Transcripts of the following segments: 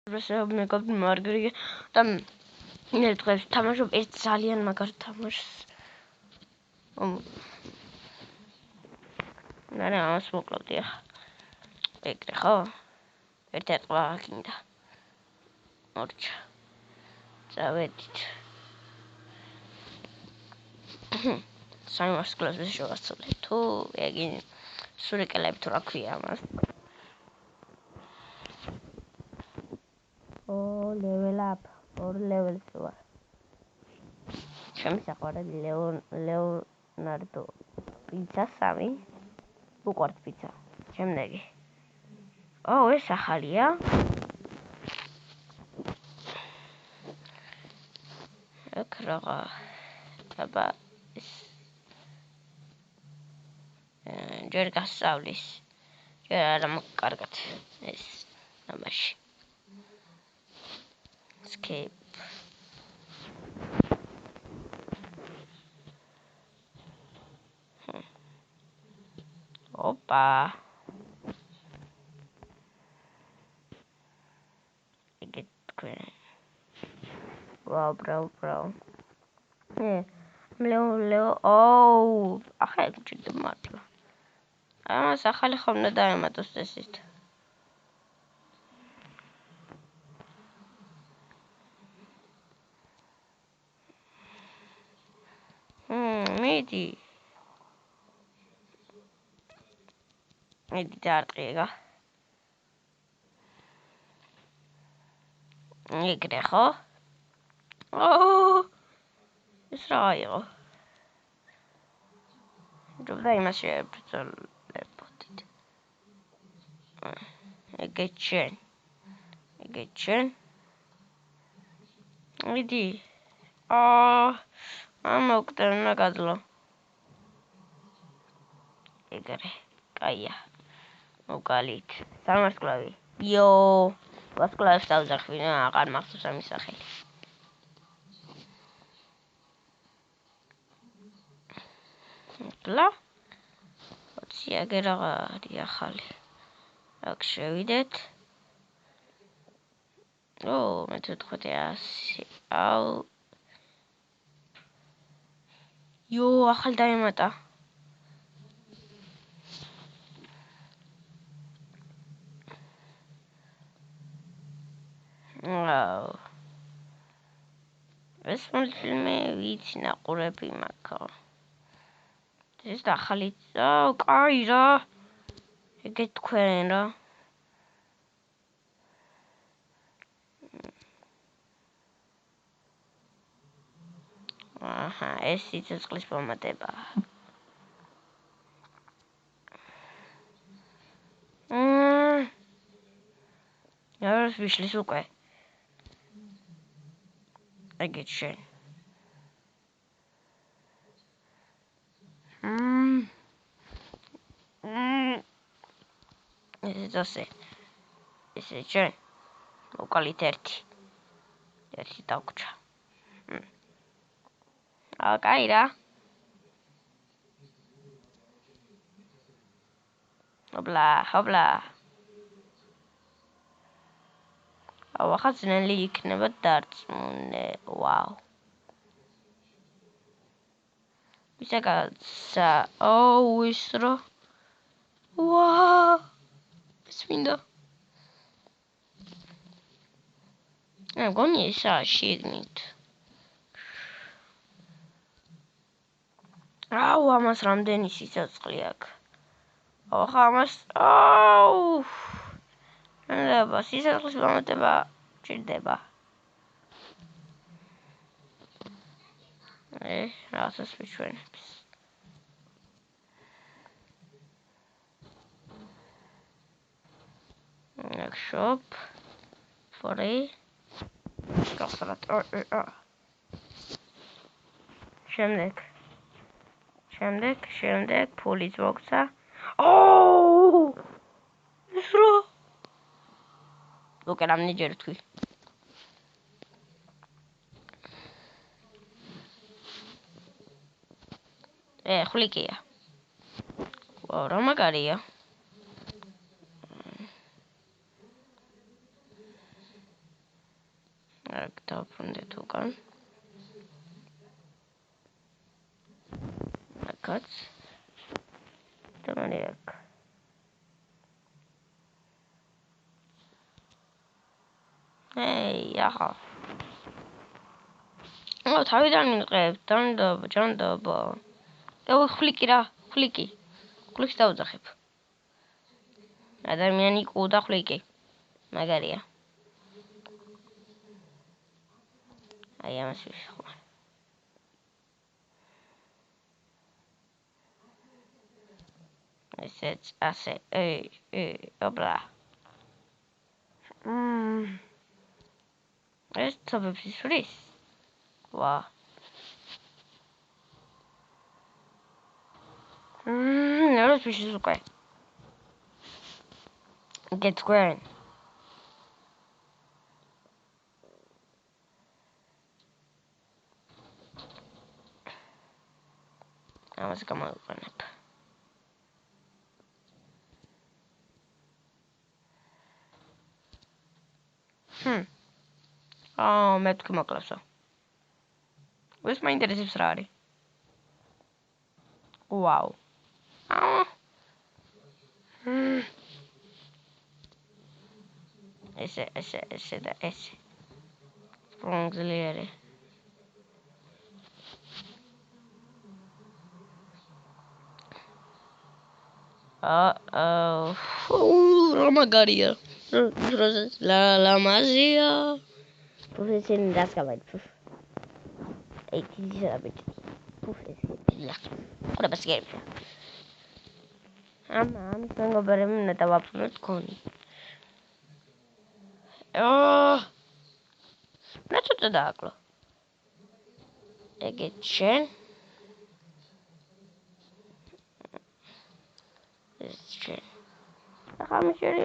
Просто мне как-то Маргарита там нет, там уже есть ძალიან მაგარ თამაშს. ნანა ამას მოკლავდი ახლა. ეგრე ხო? ერთ-ერთი ყვა გინდა. მორჩა. წავედით. სამას კლასზე შევასწავლე. თუ ეგ სურიკელები თუ რა ქვია ამას. level up or level up. ჩემს საყვარელი ლეონარდო პიცა 3. უყვართ პიცა. შემდეგი. ეს ახალია. აქ რაღა აბა ეს ჯერ გასავლის. ჯერ არა მოკარგად ეს ამაში. Escape. Opa. I get credit. Wow, bro. Yeah. Leo. Oh. I can't do much. I'm sorry, I'm not doing my test. Maybe. დაარტყიე. ეგრე ხო? ეს რა იყო? ჯობდა იმას შეებრძოლებოდით. ეგეჩენ. მიდი. მოკტევნა გადლო. ეგრე. კაია. მოგალით. სამასკლავი. იო. ვასკლავს დავზახვინა, აღარ მახსოვს ამის სახელი. ლა? ოცი აგერ რა არის ახალი. აქ შევიდეთ. მე 1400. იო, ახალ დაემატა. ეს მულტფილმი ვიცი ნაყურები მაქვს. ეს და ახალი კაი რა. ეგეთ თქვენ რა. ეს სიცოცხლის პომადება. არის ვიშლის უკვე. ეგეთ შენ. ესე შენ. მოკალით ერთი დაგვრჩა. კაი რა. ჰობლა. ახლა ძნელი იქნება დარწმუნე. ვაუ. ისაკაცა. ის რა. ვაუ. ეს მინდა. მგონი ესა შიგნით. ამას რამდენი სიცოცხლე აქვს. ახლა ამას ნაება სიცოცხლის მომატება ჭირდება. რასაც ვიჩვენებს. Shop free. შემდეგ ფულიც მოგცა. ეს რა? უკვე რამდენჯერ თქვი. ხვლიკია. რა მაგარია. კარგი დავბრუნდეთ უკან. Akაც. დამარი აქ. ახლა. თავიდან მიყევ, ჯანდაბა. ხვლიკი რა, ხვლიკი. ხვლიკს დავძახებ. ადამიანი ყუდა ხვლიკი. მაგარია. აი ამას ვიხმარ. ესეც ასე. ოპლა. ეს თოფებს ისვრის? ვა. ნერვს ვიშის უკვე. Get square. ამას გამოვიყენებ. მე თქვი მოკლასო. ეს მაინტერესებს რა არის? ვაუ. ესე და ესე. პრონგზლიერი. რა მაგარია. ლამაზია. პროფესიონალი დასკავეთ. ექიზა ბიჭი. პროფესიონალი. ყურებას გერბია. ამის მეგობრები უნდა დავაფრინოთ თქვენი. რა ცოტა დააკლო. ეგეც შენ. ეს შენ. ახლა მიჭერი.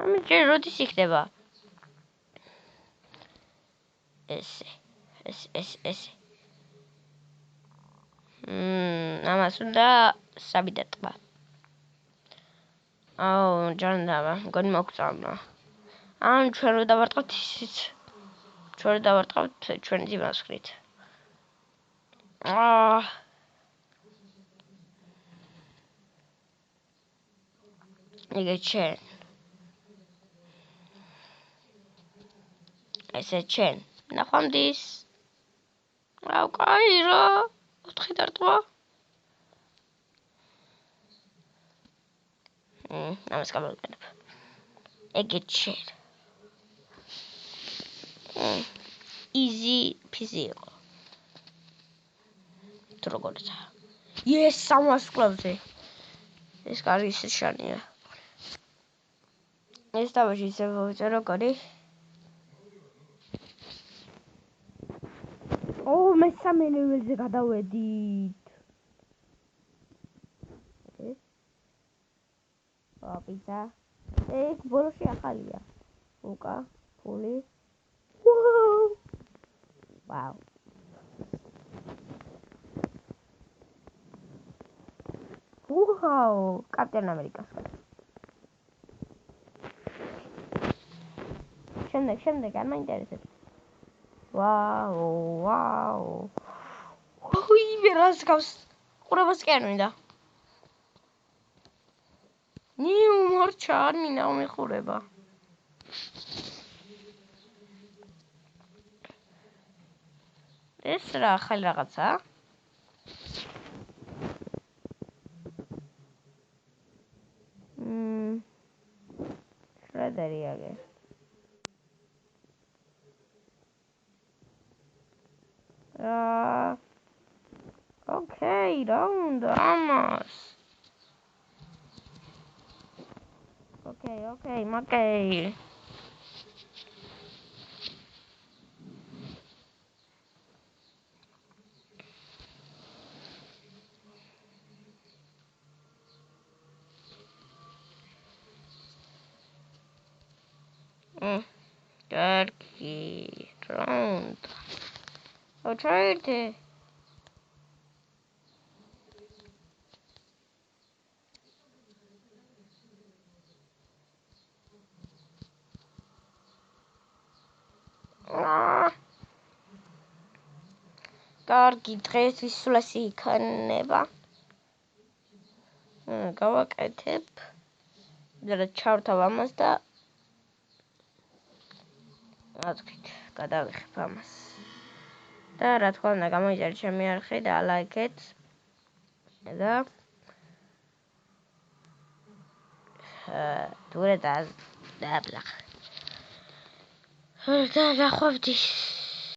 ამიჭერი როდის იქნება? ესე. ამას უნდა საბი დატყვა. ჯანდაბა, მგონი მოგწამლა. ჩვენ რო დავარტყავთ ისიც. ჩვენ რო დავარტყავთ ჩვენი ძიმასხვრით. ეგეც შენ. ესეც შენ. ნახვამდის. კაი რა. 4 დარტყვა. ამას გამოვიყენებ. ეგეც შენ. easy peasy იყო. თუ როგორცა. Yes, სამას კლავზე. ეს კარგი შეშანია. ეს დავაში ისე ვწერო კოდი. მესამე ლეველზე გადავედით. პიზა. ეს ბოლოში ახალია. უკა, ფული. ვაუ. კაპტენ ამერიკას. შემდეგ არ მაინტერესებს. ვაუ. ვერას გავს ყურებას კი არ მინდა. მორჩა არ მინდა მეხურება. ეს რა ახალი რაღაცა? შრედერი აგე. Okay, round ammas. Okay, makei. Turkey round. I'll try it. კარგი, დღეისთვის სულ ასე იქნება. გავაკეთებ. და ჩავთავ ამას და ათქვით, გადავიხებ ამას. და რა თქმა უნდა, გამოიწერეთ ჩემი არხი და ლაიქეთ. და დურე და აბლახ. და ნახვამდის.